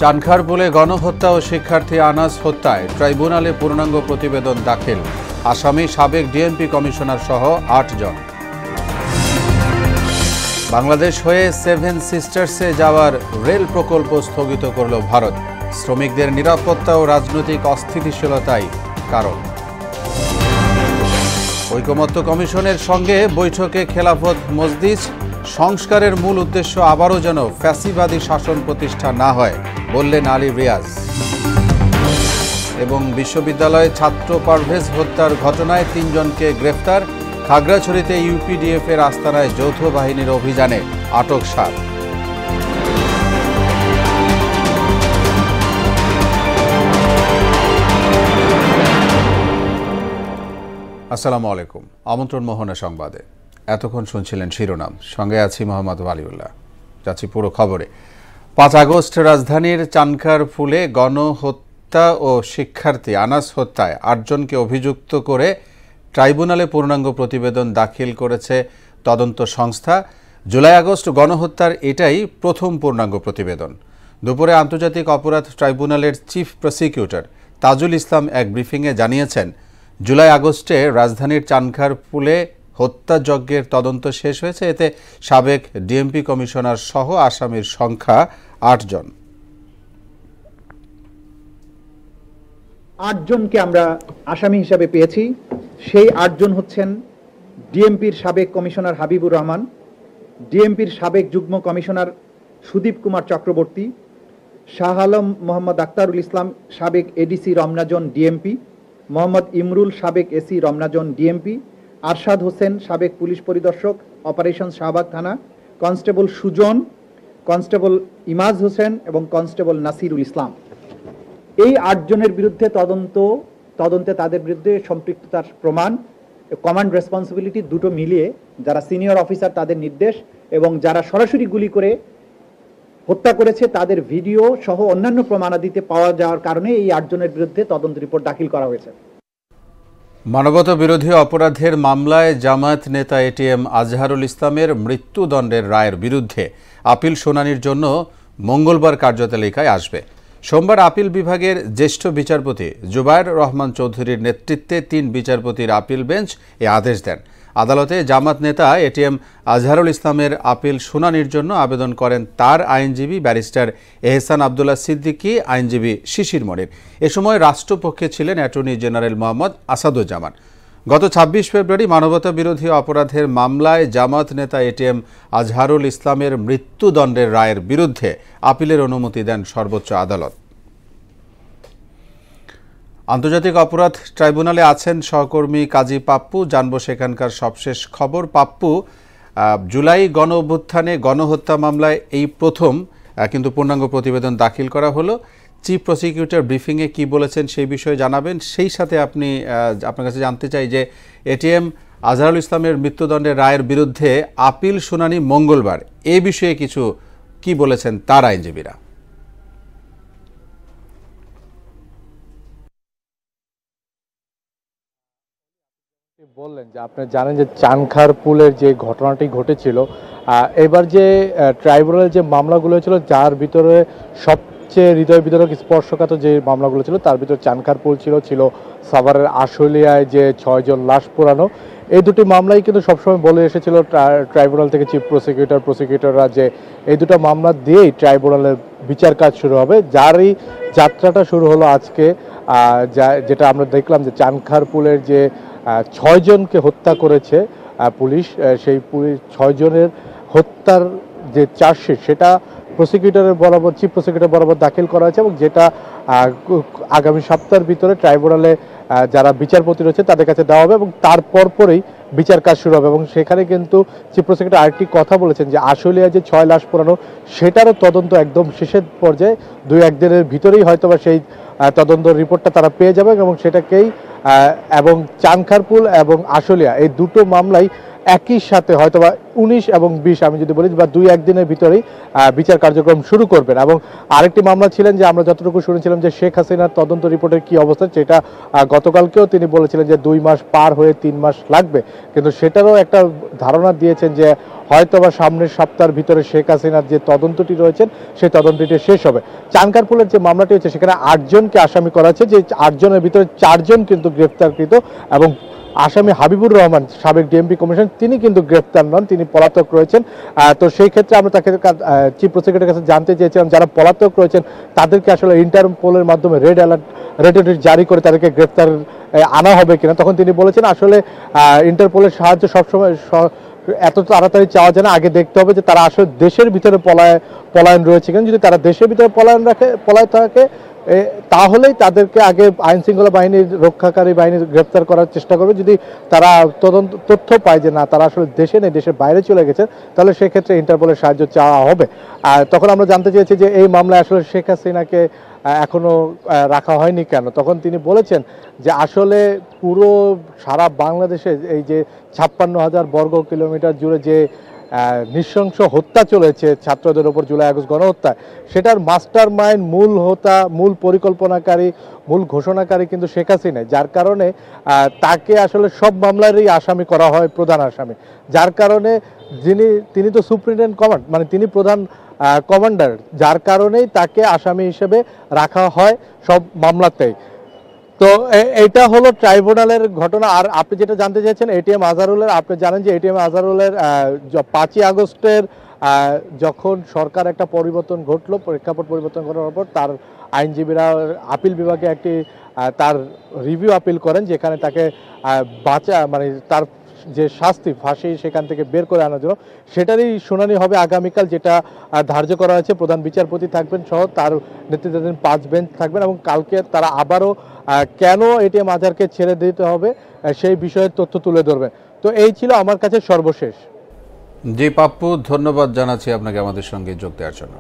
চানখারপুলে গণহত্যা ও শিক্ষার্থী আনাস হত্যায় ট্রাইব্যুনালে পূর্ণাঙ্গ প্রতিবেদন দাখিল। আসামি সাবেক ডিএমপি কমিশনার সহ ৮ জন। বাংলাদেশ হয়ে সেভেন সিস্টার্সে যাওয়ার রেল প্রকল্প স্থগিত করল ভারত। শ্রমিকদের নিরাপত্তা ও রাজনৈতিক অস্থিতিশীলতাই কারণ। ঐকমত্য কমিশনের সঙ্গে বৈঠকে খেলাফত মজলিস। সংস্কারের মূল উদ্দেশ্য আবারও যেন ফ্যাসিবাদী শাসন প্রতিষ্ঠা না হয়, বললেন আলী রিয়াজ। এবং বিশ্ববিদ্যালয়ে ছাত্র পারভেজ হত্যার ঘটনায় ৩ জনকে গ্রেফতার। খাগড়াছড়িতে ইউপিডিএফের আস্তানায় যৌথ বাহিনীর অভিযানে আটক ৭। আসসালামু আলাইকুম। আমন্ত্রণ মোহনা সংবাদে। এতক্ষণ শুনছিলেন শিরোনাম, সঙ্গে আছি মোহাম্মদ ওয়ালিউল্লাহ। যাচ্ছি পুরো খবরে। ৫ আগস্ট রাজধানীর চানখারপুলে গণহত্যা ও শিক্ষার্থী আনাস হত্যায় ৮ জনকে অভিযুক্ত করে ট্রাইব্যুনালে পূর্ণাঙ্গ প্রতিবেদন দাখিল করেছে তদন্ত সংস্থা। জুলাই আগস্ট গণহত্যার এটাই প্রথম পূর্ণাঙ্গ প্রতিবেদন। দুপুরে আন্তর্জাতিক অপরাধ ট্রাইব্যুনালের চিফ প্রসিকিউটর তাজুল ইসলাম এক ব্রিফিংয়ে জানিয়েছেন, জুলাই আগস্টে রাজধানীর চানখারপুলে হত্যাযজ্ঞের তদন্ত শেষ হয়েছে। এতে সাবেক ডিএমপি কমিশনার সহ আসামির সংখ্যা ৮ জন। ৮ জনকে আমরা আসামি হিসাবে পেয়েছি। সেই ৮ জন হচ্ছেন ডিএমপির সাবেক কমিশনার হাবিবুর রহমান, ডিএমপির সাবেক যুগ্ম কমিশনার সুদীপ কুমার চক্রবর্তী, শাহ আলম মোহাম্মদ আক্তারুল ইসলাম সাবেক এডিসি রমনাজন ডিএমপি, মোহাম্মদ ইমরুল সাবেক এসি রমনাজন ডিএমপি, আরশাদ হোসেন সাবেক পুলিশ পরিদর্শক অপারেশন শাহবাগ থানা, কনস্টেবল সুজন, কনস্টেবল ইমাজ হোসেন এবং কনস্টেবল নাসিরুল ইসলাম। এই ৮ জনের বিরুদ্ধে তদন্তে তাদের বিরুদ্ধে সম্পৃক্ততার প্রমাণ, কমান্ড রেসপন্সিবিলিটি দুটো মিলিয়ে যারা সিনিয়র অফিসার তাদের নির্দেশ এবং যারা সরাসরি গুলি করে হত্যা করেছে তাদের ভিডিও সহ অন্যান্য প্রমাণাদিতে পাওয়া যাওয়ার কারণে এই ৮ জনের বিরুদ্ধে তদন্ত রিপোর্ট দাখিল করা হয়েছে। মানবতা বিরোধী অপরাধের মামলায় জামায়াত নেতা এটিএম আজহারুল ইসলামের মৃত্যুদণ্ডের রায়ের বিরুদ্ধে আপিল শুনানির জন্য মঙ্গলবার কার্যতালিকায় আসবে। সোমবার আপিল বিভাগের জ্যেষ্ঠ বিচারপতি জুবায়ের রহমান চৌধুরীর নেতৃত্বে ৩ বিচারপতির আপিল বেঞ্চ এ আদেশ দেন। আদালতে জামাত নেতা এটিএম আজহারুল ইসলামের আপিল শুনানির জন্য আবেদন করেন তার আইনজীবী ব্যারিস্টার এহসান আবদুল্লাহ সিদ্দিকী, আইনজীবী শিশির মনির। এ সময় রাষ্ট্রপক্ষে ছিলেন অ্যাটর্নি জেনারেল মোহাম্মদ আসাদুজ্জামান। গত ২৬ ফেব্রুয়ারি মানবতা বিরোধী অপরাধের মামলায় জামাত নেতা এটিএম আজহারুল ইসলামের মৃত্যুদণ্ডের রায়ের বিরুদ্ধে আপিলের অনুমতি দেন সর্বোচ্চ আদালত। আন্তর্জাতিক অপরাধ ট্রাইব্যুনালে আছেন সহকর্মী কাজী পাপ্পু। জানবো সেখানকার সবশেষ খবর। পাপ্পু, জুলাই গণ অভ্যুত্থানে গণহত্যা মামলায় এই প্রথম কিন্তু পূর্ণাঙ্গ প্রতিবেদন দাখিল করা হলো। চিফ প্রসিকিউটর ব্রিফিংয়ে কি বলেছেন সেই বিষয়ে জানাবেন। সেই সাথে আপনার কাছে জানতে চাই যে এটিএম আজহারুল ইসলামের মৃত্যুদণ্ডের রায়ের বিরুদ্ধে আপিল শুনানি মঙ্গলবার, এই বিষয়ে কিছু কি বলেছেন তার আইনজীবীরা? বললেন যে আপনি জানেন যে চানখারপুলের যে ঘটনাটি ঘটেছিল, এবার যে ট্রাইব্যুনালের যে মামলাগুলো ছিল যার ভিতরে সবচেয়ে হৃদয় বিদারক স্পর্শকাতর যে মামলাগুলো ছিল তার ভিতরে চানখারপুল ছিল সাভারের আশুলিয়ায় যে ৬ জন লাশ পোড়ানো, এই দুটি মামলাই কিন্তু সবসময় বলে এসেছিল ট্রাইব্যুনাল থেকে চিফ প্রসিকিউটররা যে এই দুটো মামলা দিয়েই ট্রাইব্যুনালের বিচার কাজ শুরু হবে। যারই যাত্রাটা শুরু হলো আজকে, যেটা আমরা দেখলাম যে চানখারপুলের যে ৬ জনকে হত্যা করেছে পুলিশ, সেই পুলিশ ৬ জনের হত্যার যে চার্জশিট সেটা চিফ প্রসিকিউটর বরাবর দাখিল করা হয়েছে এবং যেটা আগামী সপ্তাহের ভিতরে ট্রাইব্যুনালে যারা বিচারপতি রয়েছে তাদের কাছে দেওয়া হবে এবং তারপর পরেই বিচার কাজ শুরু হবে। এবং সেখানে কিন্তু চিফ প্রসিকিউটর আরেকটি কথা বলেছেন যে আশুলিয়া যে ৬ লাশ পোড়ানো সেটারও তদন্ত একদম শেষের পর্যায়ে ২-১ দিনের ভিতরেই হয়তোবা সেই তদন্ত রিপোর্টটা তারা পেয়ে যাবে এবং সেটাকেই এবং চানখারপুল এবং আশুলিয়া এই দুটো মামলাই একই সাথে হয়তোবা 19 এবং 20 আমি যদি বলি বা 2-1 দিনের ভিতরেই বিচার কার্যক্রম শুরু করবেন। এবং আরেকটি মামলা ছিলেন যে আমরা যতটুকু শুনেছিলাম যে শেখ হাসিনার তদন্ত রিপোর্টের কি অবস্থা, সেটা গতকালকেও তিনি বলেছিলেন যে 2 মাস পার হয়ে 3 মাস লাগবে, কিন্তু সেটারও একটা ধারণা দিয়েছেন যে হয়তোবা সামনের সপ্তাহের ভিতরে শেখ হাসিনার যে তদন্তটি রয়েছেন সেই তদন্তটি শেষ হবে। চানখারপুলের যে মামলাটি হচ্ছে সেখানে 8 জনকে আসামি করা হচ্ছে, যে 8 জনের ভিতরে 4 জন কিন্তু গ্রেফতারকৃত এবং আসামি হাবিবুর রহমান সাবেক ডিএমপি কমিশন তিনি কিন্তু গ্রেফতার নন, তিনি পলাতক রয়েছেন। তো সেই ক্ষেত্রে আমরা তাকে চিফ প্রসিকিউটরের কাছে জানতে চেয়েছিলাম যারা পলাতক রয়েছেন তাদেরকে আসলে ইন্টারপোলের মাধ্যমে রেড অ্যালার্ট জারি করে তাদেরকে গ্রেফতার আনা হবে কিনা। তখন তিনি বলেছেন আসলে ইন্টারপোলের সাহায্য সবসময় এত তাড়াতাড়ি চাওয়া যায় না, আগে দেখতে হবে যে তারা আসলে দেশের ভিতরে পলায়ন রয়েছে কিনা। যদি তারা দেশের ভিতরে পলায় থাকে তাহলেই তাদেরকে আগে আইন শৃঙ্খলা বাহিনীর রক্ষাকারী বাহিনী গ্রেফতার করার চেষ্টা করবে। যদি তারা তথ্য পায় যে না তারা আসলে দেশে নেই, দেশের বাইরে চলে গেছে, তাহলে সেক্ষেত্রে ইন্টারপোলের সাহায্য চাওয়া হবে। আর তখন আমরা জানতে চেয়েছি যে এই মামলায় আসলে শেখ হাসিনাকে এখনো রাখা হয়নি কেন। তখন তিনি বলেছেন যে আসলে পুরো সারা বাংলাদেশে এই যে 56,000 বর্গ কিলোমিটার জুড়ে যে নৃশংস হত্যা চলেছে ছাত্রদের ওপর জুলাই আগস্ট গণহত্যা, সেটার মাস্টার মাইন্ড মূল পরিকল্পনাকারী মূল ঘোষণাকারী কিন্তু শেখ হাসিনা, যার কারণে তাকে আসলে সব মামলারই আসামি করা হয়, প্রধান আসামি। যার কারণে তিনি তো সুপ্রিনটেন্ডেন্ট কমান্ড মানে তিনি প্রধান কমান্ডার, যার কারণেই তাকে আসামি হিসেবে রাখা হয় সব মামলাতেই। তো এটা হলো ট্রাইব্যুনালের ঘটনা। আর আপনি যেটা জানতে চাইছেন এটিএম আজহারুলের, আপনি জানেন যে এটিএম আজহারুলের 5ই আগস্টের যখন সরকার একটা পরিবর্তন ঘটলো, প্রেক্ষাপট পরিবর্তন ঘটার পর তার আইনজীবীরা আপিল বিভাগে একটি তার রিভিউ আপিল করেন, যেখানে তাকে মানে তার যে শাস্তি ফাঁসি সেখান থেকে বের করে আনার জন্য সেটারই শুনানি হবে আগামীকাল, যেটা ধার্য করা হয়েছে। প্রধান বিচারপতি থাকবেন সহ তার নেতৃত্বাধীন 5 বেঞ্চ থাকবেন এবং কালকে তারা আবারও কেন এটিএম আজহারকে ছেড়ে দিতে হবে সেই বিষয়ে তথ্য তুলে ধরবেন। তো এই ছিল আমার কাছে সর্বশেষ। জি পাপ্পু, ধন্যবাদ জানাচ্ছি আপনাকে আমাদের সঙ্গে যোগ দেওয়ার জন্য।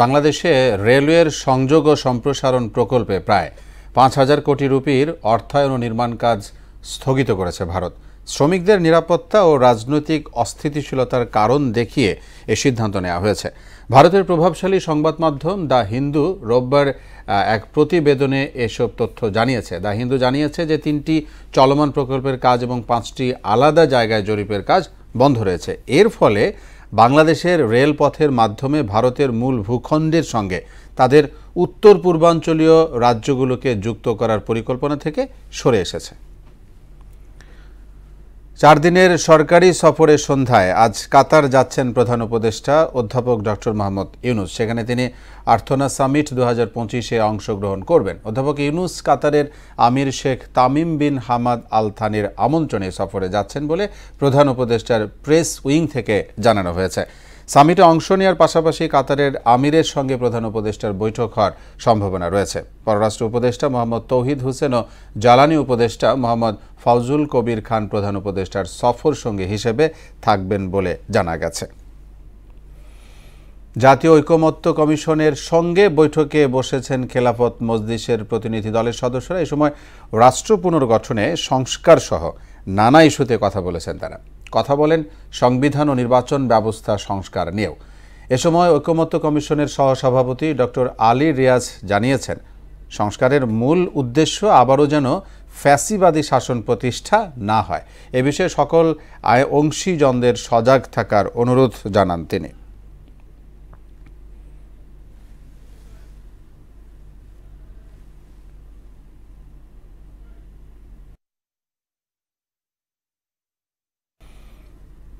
বাংলাদেশে রেলওয়ের সংযোগ ও সম্প্রসারণ প্রকল্পে প্রায় 5,000 কোটি রুপির অর্থায়ন ও নির্মাণ কাজ স্থগিত করেছে ভারত। শ্রমিকদের নিরাপত্তা ও রাজনৈতিক অস্থিতিশীলতার কারণ দেখিয়ে এ সিদ্ধান্ত নেওয়া হয়েছে। ভারতের প্রভাবশালী সংবাদ মাধ্যম দ্য হিন্দু রোববার এক প্রতিবেদনে এসব তথ্য জানিয়েছে। দ্য হিন্দু জানিয়েছে যে 3টি চলমান প্রকল্পের কাজ এবং 5টি আলাদা জায়গায় জরিপের কাজ বন্ধ রয়েছে। এর ফলে বাংলাদেশের রেলপথের মাধ্যমে ভারতের মূল ভূখণ্ডের সঙ্গে তাদের উত্তর পূর্বাঞ্চলীয় রাজ্যগুলোকে যুক্ত করার পরিকল্পনা থেকে সরে এসেছে। 4 দিনের সরকারি সফরের সন্ধ্যায় আজ কাতার যাচ্ছেন প্রধান উপদেষ্টা অধ্যাপক ডক্টর মোহাম্মদ ইউনুস। সেখানে তিনি আর্থনা সামিট 2025-এ অংশগ্রহণ করবেন। অধ্যাপক ইউনুস কাতারের আমির Sheikh Tamim bin Hamad Al থানির আমন্ত্রণে সফরে যাচ্ছেন বলে প্রধান উপদেষ্টার প্রেস উইং থেকে জানানো হয়েছে। সামিটে অংশ নেওয়ার পাশাপাশি কাতারের আমিরের সঙ্গে প্রধান উপদেষ্টার বৈঠক হওয়ার সম্ভাবনা রয়েছে। পররাষ্ট্র উপদেষ্টা মোহাম্মদ তৌহিদ হোসেন ও জ্বালানি উপদেষ্টা মোহাম্মদ ফাউজুল কবির খান প্রধান উপদেষ্টার সফর সঙ্গী হিসেবে থাকবেন বলে জানা গেছে। জাতীয় ঐকমত্য কমিশনের সঙ্গে বৈঠকে বসেছেন খেলাফত মজলিসের প্রতিনিধি দলের সদস্যরা। এই সময় রাষ্ট্র পুনর্গঠনে সংস্কার সহ নানা ইস্যুতে কথা বলেছেন তারা। কথা বলেন সংবিধান ও নির্বাচন ব্যবস্থা সংস্কার নিয়েও। এ সময় ঐকমত্য কমিশনের সহসভাপতি ডক্টর আলী রিয়াজ জানিয়েছেন সংস্কারের মূল উদ্দেশ্য আবারও যেন ফ্যাসিবাদী শাসন প্রতিষ্ঠা না হয়। এ বিষয়ে সকল অংশীজনদের সজাগ থাকার অনুরোধ জানান তিনি।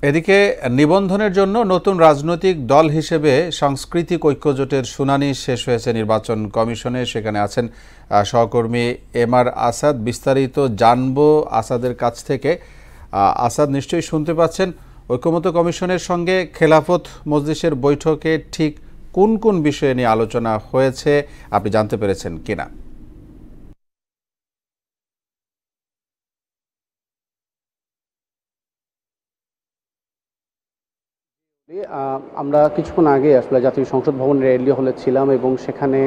এদিকে নিবন্ধনের জন্য নতুন রাজনৈতিক দল হিসেবে সাংস্কৃতিক ঐক্যজোটের শুনানি শেষ হয়েছে নির্বাচন কমিশনে। সেখানে আছেন সহকর্মী এমআর আসাদ। বিস্তারিত জানবো আসাদের কাছ থেকে। আসাদ, নিশ্চয়ই শুনতে পাচ্ছেন, ঐকমত্য কমিশনের সঙ্গে খেলাফত মজলিসের বৈঠকে ঠিক কোন কোন বিষয়ে নিয়ে আলোচনা হয়েছে আপনি জানতে পেরেছেন কিনা? আমরা কিছুক্ষণ আগে আসলে জাতীয় সংসদ ভবন রেলি হলে ছিলাম এবং সেখানে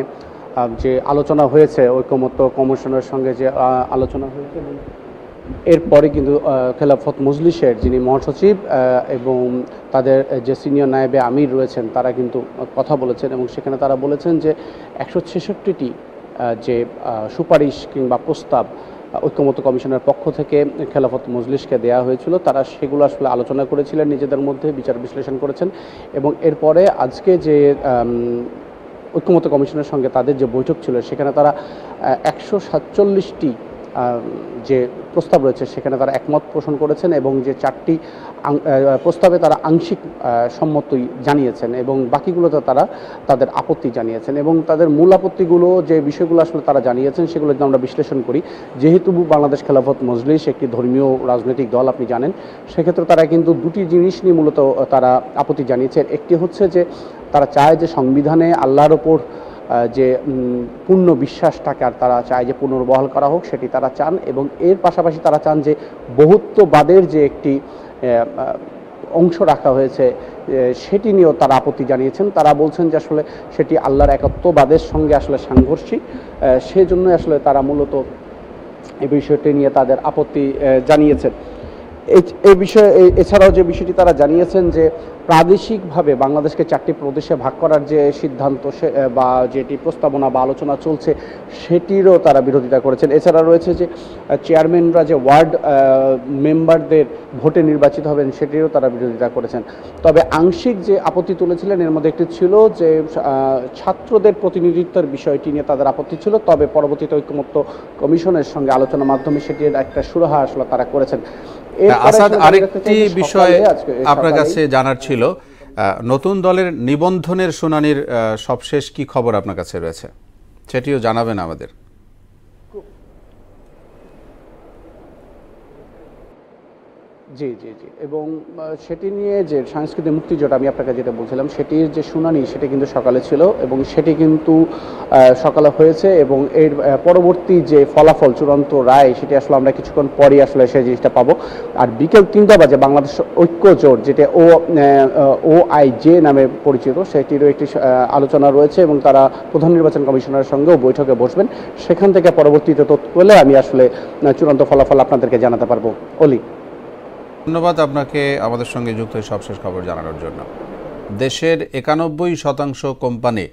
যে আলোচনা হয়েছে ঐকমত্য কমিশনের সঙ্গে যে আলোচনা হয়েছে এবং এরপরে কিন্তু খেলাফত মজলিসের যিনি মহাসচিব এবং তাদের যে সিনিয়র নায়েবে আমির রয়েছেন তারা কিন্তু কথা বলেছেন এবং সেখানে তারা বলেছেন যে 166টি যে সুপারিশ কিংবা প্রস্তাব ঐক্যমত্য কমিশনের পক্ষ থেকে খেলাফত মজলিসকে দেওয়া হয়েছিল তারা সেগুলো আসলে আলোচনা করেছিলেন নিজেদের মধ্যে, বিচার বিশ্লেষণ করেছেন এবং এরপরে আজকে যে ঐক্যমত্য কমিশনের সঙ্গে তাদের যে বৈঠক ছিল সেখানে তারা 147টি যে প্রস্তাব রয়েছে সেখানে তারা একমত পোষণ করেছেন এবং যে 4টি প্রস্তাবে তারা আংশিক সম্মতি জানিয়েছেন এবং বাকিগুলোতে তারা তাদের আপত্তি জানিয়েছেন এবং তাদের মূল আপত্তিগুলো যে বিষয়গুলো আসলে তারা জানিয়েছেন সেগুলো যদি আমরা বিশ্লেষণ করি, যেহেতু বাংলাদেশ খেলাফত মজলিস একটি ধর্মীয় রাজনৈতিক দল আপনি জানেন, সেক্ষেত্রে তারা কিন্তু দুটি জিনিস নিয়ে মূলত তারা আপত্তি জানিয়েছে। একটি হচ্ছে যে তারা চায় যে সংবিধানে আল্লাহর ওপর যে পূর্ণ বিশ্বাসটাকে আর তারা চায় যে পুনর্বহাল করা হোক সেটি তারা চান এবং এর পাশাপাশি তারা চান যে বহুত্ববাদের যে একটি অংশ রাখা হয়েছে সেটি নিয়েও তারা আপত্তি জানিয়েছেন। তারা বলছেন যে আসলে সেটি আল্লাহর একত্ববাদের সঙ্গে আসলে সাংঘর্ষিক, সেজন্য আসলে তারা মূলত এই বিষয়টি নিয়ে তাদের আপত্তি জানিয়েছেন। এই বিষয়ে এছাড়াও যে বিষয়টি তারা জানিয়েছেন যে প্রাদেশিকভাবে বাংলাদেশকে 4টি প্রদেশে ভাগ করার যে সিদ্ধান্ত বা যেটি প্রস্তাবনা বা আলোচনা চলছে সেটিরও তারা বিরোধিতা করেছেন। এছাড়া রয়েছে যে চেয়ারম্যানরা যে ওয়ার্ড মেম্বারদের ভোটে নির্বাচিত হবেন সেটিরও তারা বিরোধিতা করেছেন। তবে আংশিক যে আপত্তি তুলেছিলেন এর মধ্যে একটি ছিল যে ছাত্রদের প্রতিনিধিত্বের বিষয়টি নিয়ে তাদের আপত্তি ছিল, তবে পরবর্তীতে ঐক্যমত্য কমিশনের সঙ্গে আলোচনার মাধ্যমে সেটির একটা সুরাহা আসলে তারা করেছেন। আসাদ, আরেকটি বিষয় আপনার কাছে জানার ছিল, নতুন দলের নিবন্ধনের শুনানির সবশেষ কি খবর আপনার কাছে রয়েছে সেটিও জানাবেন আমাদের। জি জি জি এবং সেটি নিয়ে যে সাংস্কৃতিক মুক্তিজোট আমি আপনাকে যেটা বলছিলাম সেটির যে শুনানি সেটি কিন্তু সকালে ছিল এবং সেটি কিন্তু সকালে হয়েছে এবং এর পরবর্তী যে ফলাফল চূড়ান্ত রায় সেটি আসলে আমরা কিছুক্ষণ পরই আসলে সেই জিনিসটা পাবো। আর বিকেল 3টা বাজে বাংলাদেশ ঐক্য জোট যেটা OIJ নামে পরিচিত সেটিরও একটি আলোচনা রয়েছে এবং তারা প্রধান নির্বাচন কমিশনারের সঙ্গেও বৈঠকে বসবেন। সেখান থেকে পরবর্তীতে তথ্য পেলে আমি আসলে চূড়ান্ত ফলাফল আপনাদেরকে জানাতে পারবো। অলি, ধন্যবাদ আপনাকে আমাদের সঙ্গে যুক্ত হয়ে সবশেষ খবর জানানোর জন্য। দেশের 91% কোম্পানি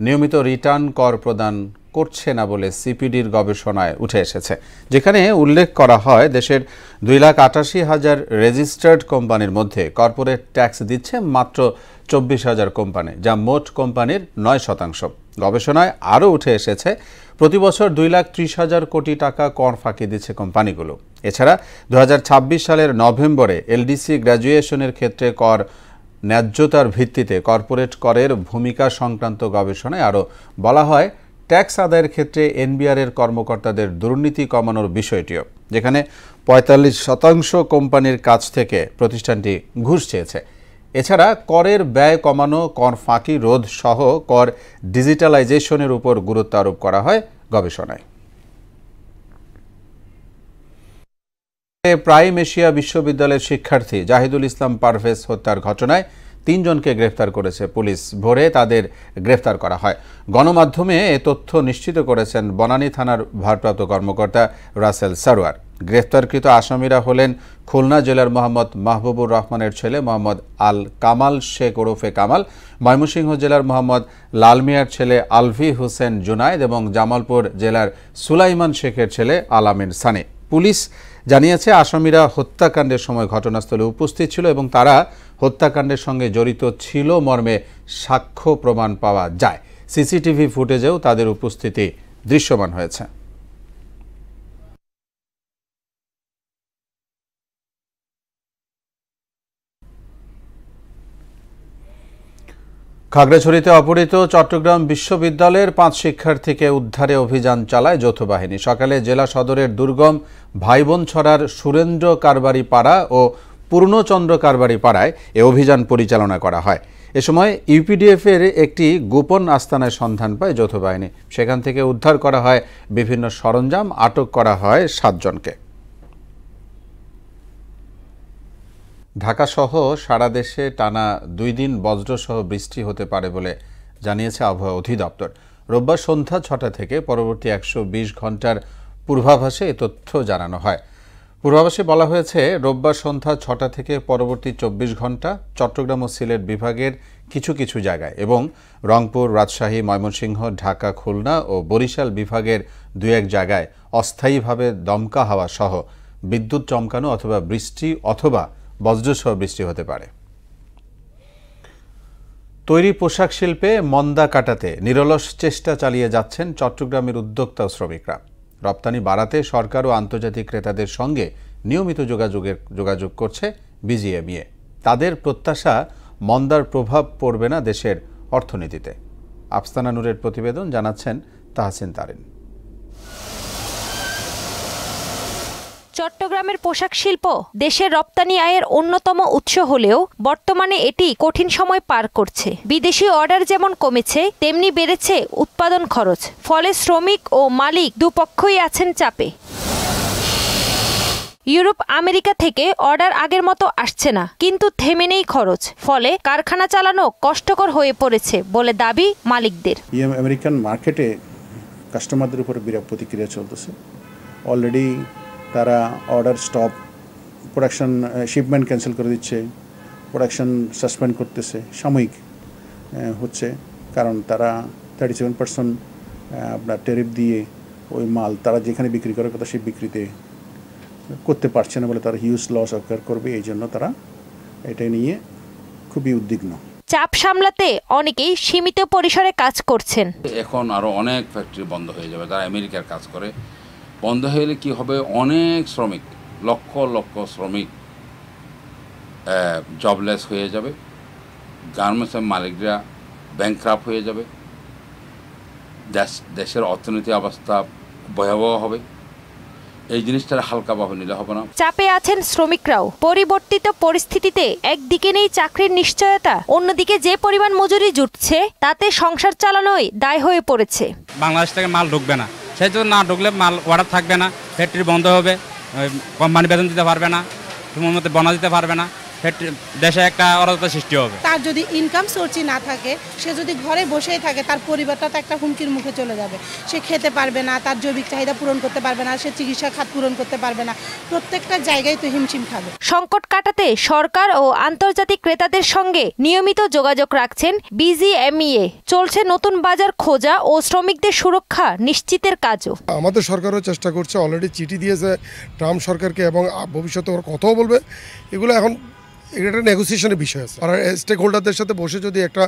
নিয়মিত রিটার্ন কর প্রদান করছে না বলে সিপিডির গবেষণায় উঠে এসেছে, যেখানে উল্লেখ করা হয় দেশের 2,88,000 রেজিস্টার্ড কোম্পানির মধ্যে কর্পোরেট ট্যাক্স দিচ্ছে মাত্র 24,000 কোম্পানি, যা মোট কোম্পানির 9%। গবেষণায় আরও উঠে এসেছে প্রতি বছর 2,30,000 কোটি টাকা কর ফাঁকি দিচ্ছে কোম্পানিগুলো। এছাড়া 2026 সালের নভেম্বরে এলডিসি গ্র্যাজুয়েশনের ক্ষেত্রে কর ন্যায্যতার ভিত্তিতে কর্পোরেট করের ভূমিকা সংক্রান্ত গবেষণায় আরও বলা হয় ট্যাক্স আদায়ের ক্ষেত্রে এনবিআরের কর্মকর্তাদের দুর্নীতি কমানোর বিষয়টিও, যেখানে 45% কোম্পানির কাছ থেকে প্রতিষ্ঠানটি ঘুষ চেয়েছে। এছাড়া করের ব্যয় কমানো, কর ফাঁকি রোধ সহ কর ডিজিটালাইজেশনের উপর গুরুত্ব আরোপ করা হয় গবেষণায়। প্রাইম এশিয়া বিশ্ববিদ্যালয়ের শিক্ষার্থী জাহিদুল ইসলাম পারভেজ হত্যার ঘটনায় 3 জনকে গ্রেফতার করেছে পুলিশ। ভোরে তাদের গ্রেফতার করা হয়। গণমাধ্যমে এ তথ্য নিশ্চিত করেছেন বনানী থানার ভারপ্রাপ্ত কর্মকর্তা রাসেল সারোয়ার। গ্রেফতারকৃত আসামিরা হলেন খুলনা জেলার মোহাম্মদ মাহবুবুর রহমানের ছেলে মোহাম্মদ আল কামাল শেখ ওরফে কামাল, ময়মনসিংহ জেলার মোহাম্মদ লালমিয়ার ছেলে আলভি হোসেন জুনায়েদ এবং জামালপুর জেলার সুলাইমান শেখের ছেলে আলামিন সানি। পুলিশ জানিয়েছে আসামিরা হত্যাকাণ্ডের সময় ঘটনাস্থলে উপস্থিত ছিল এবং তারা হত্যাকাণ্ডের সঙ্গে জড়িত ছিল মর্মে সাক্ষ্য প্রমাণ পাওয়া যায়। সিসিটিভি ফুটেজেও তাদের উপস্থিতি দৃশ্যমান হয়েছে। খাগড়াছড়িতে অপহৃত চট্টগ্রাম বিশ্ববিদ্যালয়ের 5 শিক্ষার্থীকে উদ্ধারে অভিযান চালায় যৌথ বাহিনী। সকালে জেলা সদরের দুর্গম ভাইবোনছড়ার সুরেন্দ্র কারবারি পাড়া ও পূর্ণচন্দ্র কারবারি পাড়ায় এ অভিযান পরিচালনা করা হয়। এ সময় ইউপিডিএফ এর একটি গোপন আস্তানায় সন্ধান পায় যৌথ বাহিনী। সেখান থেকে উদ্ধার করা হয় বিভিন্ন সরঞ্জাম, আটক করা হয় 7 জনকে। ঢাকাসহ সারা দেশে টানা 2 দিন বজ্রসহ বৃষ্টি হতে পারে বলে জানিয়েছে আবহাওয়া অধিদপ্তর। রোববার সন্ধ্যা 6টা থেকে পরবর্তী 120 ঘন্টার পূর্বাভাসে এ তথ্য জানানো হয়। পূর্বাভাসে বলা হয়েছে রোববার সন্ধ্যা ৬টা থেকে পরবর্তী ২৪ ঘন্টা চট্টগ্রাম ও সিলেট বিভাগের কিছু কিছু জায়গায় এবং রংপুর, রাজশাহী, ময়মনসিংহ, ঢাকা, খুলনা ও বরিশাল বিভাগের ২-১ জায়গায় অস্থায়ীভাবে দমকা হাওয়া সহ বিদ্যুৎ চমকানো অথবা বৃষ্টি অথবা বজ্রসহ বৃষ্টি হতে পারে। তৈরি পোশাক শিল্পে মন্দা কাটাতে নিরলস চেষ্টা চালিয়ে যাচ্ছেন চট্টগ্রামের উদ্যোক্তা ও শ্রমিকরা। রপ্তানি বাড়াতে সরকার ও আন্তর্জাতিক ক্রেতাদের সঙ্গে নিয়মিত যোগাযোগ করছে বিজিএমইএ। তাদের প্রত্যাশা মন্দার প্রভাব পড়বে না দেশের অর্থনীতিতে। আফসানা নূরের প্রতিবেদন, জানাচ্ছেন তাহসিন তারিন। চট্টগ্রামের পোশাক শিল্প দেশের রপ্তানি আয়ের অন্যতম উৎস হলেও বর্তমানে এটি কঠিন সময় পার করছে। বিদেশি অর্ডার যেমন কমেছে, তেমনি বেড়েছে উৎপাদন খরচ। ফলে শ্রমিক ও মালিক দুপক্ষই আছেন চাপে। ইউরোপ, আমেরিকা থেকে অর্ডার আগের মতো আসছে না, কিন্তু থেমে নেই খরচ। ফলে কারখানা চালানো কষ্টকর হয়ে পড়েছে বলে দাবি মালিকদের। আমেরিকান মার্কেটে কাস্টমারদের উপরে বিরাট প্রতিক্রিয়া চলতেছে। অলরেডি তারা order stop, production shipment cancel করে দিচ্ছে, প্রোডাকশন সাসপেন্ড করতেছে, সাময়িক হচ্ছে। কারণ তারা 37% আপনার ট্যারিফ দিয়ে ওই মাল তারা যেখানে বিক্রি করার কথা সেই বিক্রিতে করতে পারছে না বলে তারা হিউজ লস অকার করবে। এই জন্য তারা এটা নিয়ে খুবই উদ্বিগ্ন। চাপ সামলাতে অনেকেই সীমিত পরিসরে কাজ করছেন। এখন আরও অনেক ফ্যাক্টরি বন্ধ হয়ে যাবে, তারা আমেরিকার কাজ করে। বন্ধ হয়ে গেলে কী হবে, অনেক শ্রমিক, লক্ষ লক্ষ শ্রমিক জবলেস হয়ে যাবে। গার্মেন্টসের মালিকরা ব্যাংক্রাফট হয়ে যাবে। দেশের অর্থনৈতিক অবস্থা ভয়াবহ হবে। এই জিনিসটা হালকাভাবে নিলে হবে না। চাপে আছেন শ্রমিকরাও। পরিবর্তিত পরিস্থিতিতে একদিকে নেই চাকরির নিশ্চয়তা, অন্যদিকে যে পরিমাণ মজুরি জুটছে তাতে সংসার চালানোই দায় হয়ে পড়েছে। বাংলাদেশ থেকে মাল ঢুকবে না, সেই জন্য না ঢুকলে মাল অর্ডার থাকবে না, ফ্যাক্টরি বন্ধ হবে, কোম্পানি বেতন দিতে পারবে না, তোমার মতো বনা দিতে পারবে না, দেশে একটা অরাজকতা সৃষ্টি হবে। তার যদি ইনকাম সোর্সই না থাকে, সে যদি ঘরে বসেই থাকে, তার পরিবারটা তো একটা হুমকির মুখে চলে যাবে। সে খেতে পারবে না, তার জৈবিক চাহিদা পূরণ করতে পারবে না, সে চিকিৎসা খাত পূরণ করতে পারবে না, প্রত্যেকটা জায়গায় তো হিমশিম খাবে। সংকট কাটাতে সরকার ও আন্তর্জাতিক ক্রেতাদের সঙ্গে নিয়মিত যোগাযোগ রাখছেন বিজিএমইএ। চলছে নতুন বাজার খোঁজা ও শ্রমিকদের সুরক্ষা নিশ্চিতের কাজও। আমাদের সরকারও চেষ্টা করছে, অলরেডি চিঠি দিয়েছে ট্রাম্প সরকারকে এবং ভবিষ্যতে ওরা কথাও বলবে। এগুলো এখন এটা নেগোসিয়েশনের বিষয় আছে। আর স্টেক হোল্ডারদের সাথে বসে যদি একটা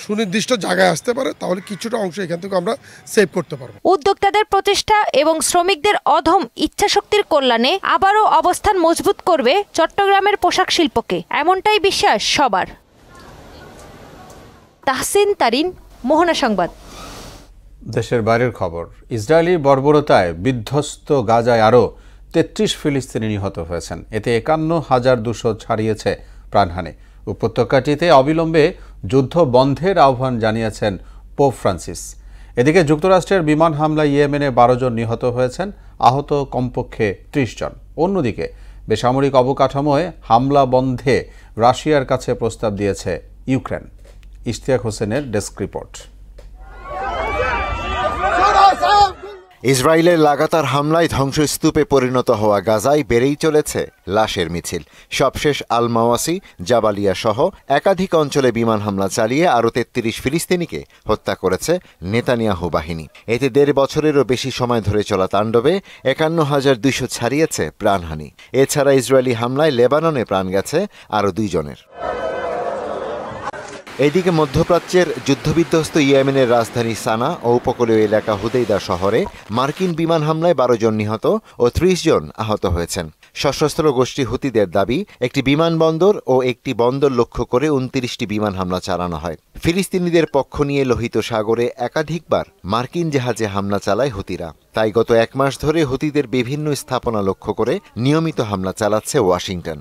সুনির্দিষ্ট জায়গায় আসতে পারে, তাহলে কিছুটা অংশ এখান থেকে আমরা সেভ করতে পারবো। উদ্যোক্তাদের প্রচেষ্টা এবং শ্রমিকদের অধম ইচ্ছাশক্তির কল্যাণে আবারও অবস্থান মজবুত করবে চট্টগ্রামের পোশাক শিল্পকে, এমনটাই বিশ্বাস সবার। তাহসিন তারিন, মোহনা সংবাদ। দেশের বাইরের খবর। ইসরায়েলি বর্বরতায় বিধ্বস্ত গাজায় আরও 33 ফিলিস্তিনি নিহত হয়েছেন। এতে 51,200 ছাড়িয়েছে প্রাণহানি। উপত্যকাটিতে অবিলম্বে যুদ্ধ বন্ধের আহ্বান জানিয়েছেন পোপ ফ্রান্সিস। এদিকে যুক্তরাষ্ট্রের বিমান হামলায় ইয়েমেনে 12 জন নিহত হয়েছেন, আহত কমপক্ষে 30 জন। অন্যদিকে বেসামরিক অবকাঠামোয় হামলা বন্ধে রাশিয়ার কাছে প্রস্তাব দিয়েছে ইউক্রেন। ইশতিয়াক হোসেনের ডেস্ক রিপোর্ট। ইসরায়েলের লাগাতার হামলায় ধ্বংসস্তূপে পরিণত হওয়া গাজায় বেড়েই চলেছে লাশের মিছিল। সবশেষ আল মাওয়াসি, জাবালিয়া সহ একাধিক অঞ্চলে বিমান হামলা চালিয়ে আরও 33 ফিলিস্তিনিকে হত্যা করেছে নেতানিয়াহু বাহিনী। এতে 1.5 বছরেরও বেশি সময় ধরে চলা তাণ্ডবে 51,200 ছাড়িয়েছে প্রাণহানি। এছাড়া ইসরায়েলি হামলায় লেবাননে প্রাণ গেছে আরও 2 জনের। এদিকে মধ্যপ্রাচ্যের যুদ্ধবিধ্বস্ত ইয়েমেনের রাজধানী সানা ও উপকূলীয় এলাকা হুদেইদা শহরে মার্কিন বিমান হামলায় 12 জন নিহত ও 30 জন আহত হয়েছেন। সশস্ত্র গোষ্ঠী হুতিদের দাবি, একটি বিমানবন্দর ও একটি বন্দর লক্ষ্য করে 29টি বিমান হামলা চালানো হয়। ফিলিস্তিনিদের পক্ষ নিয়ে লোহিত সাগরে একাধিকবার মার্কিন জাহাজে হামলা চালায় হুতিরা। তাই গত 1 মাস ধরে হুতিদের বিভিন্ন স্থাপনা লক্ষ্য করে নিয়মিত হামলা চালাচ্ছে ওয়াশিংটন।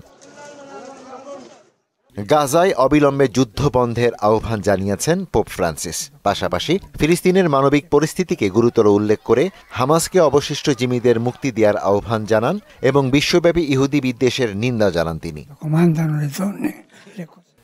গাজায় অবিলম্বে যুদ্ধ বন্ধের আহ্বান জানিয়েছেন পোপ ফ্রান্সিস। পাশাপাশি ফিলিস্তিনের মানবিক পরিস্থিতিকে গুরুতর উল্লেখ করে হামাসকে অবশিষ্ট জিম্মিদের মুক্তি দেওয়ার আহ্বান জানান এবং বিশ্বব্যাপী ইহুদি বিদ্বেষের নিন্দা জানান তিনি।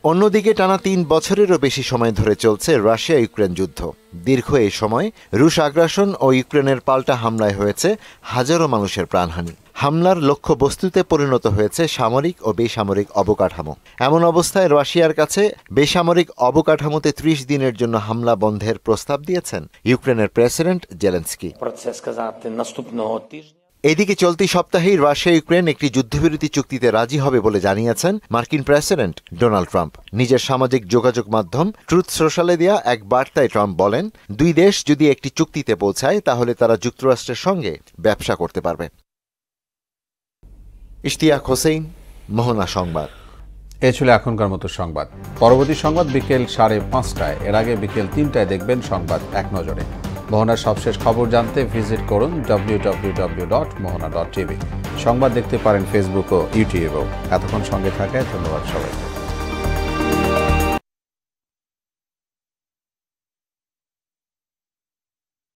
অন্যদিকে টানা 3 বছরেরও বেশি সময় ধরে চলছে রাশিয়া ইউক্রেন যুদ্ধ। দীর্ঘ এই সময় রুশ আগ্রাসন ও ইউক্রেনের পাল্টা হামলায় হয়েছে হাজারো মানুষের প্রাণহানি। হামলার লক্ষ্যবস্তুতে পরিণত হয়েছে সামরিক ও বেসামরিক অবকাঠামো। এমন অবস্থায় রাশিয়ার কাছে বেসামরিক অবকাঠামোতে 30 দিনের জন্য হামলা বন্ধের প্রস্তাব দিয়েছেন ইউক্রেনের প্রেসিডেন্ট জেলেনস্কি। এদিকে চলতি সপ্তাহেই রাশিয়া ইউক্রেন একটি যুদ্ধবিরতি চুক্তিতে রাজি হবে বলে জানিয়েছেন মার্কিন প্রেসিডেন্ট ডোনাল্ড ট্রাম্প। নিজের সামাজিক যোগাযোগ মাধ্যম ট্রুথ সোশ্যালে দেয়া এক বার্তায় ট্রাম্প বলেন, দুই দেশ যদি একটি চুক্তিতে পৌঁছায় তাহলে তারা যুক্তরাষ্ট্রের সঙ্গে ব্যবসা করতে পারবে। ইশতিয়াক হোসেন, মোহনা সংবাদ। এ ছিল এখনকার মতো সংবাদ। পরবর্তী সংবাদ বিকেল 5:30টায়। এর আগে বিকেল 3টায় দেখবেন সংবাদ এক নজরে। মোহনার সবশেষ খবর জানতে ভিজিট করুন www.mohana.tv। সংবাদ দেখতে পারেন ফেসবুক ও ইউটিউবেও। এতক্ষণ সঙ্গে থাকায় ধন্যবাদ সবাইকে।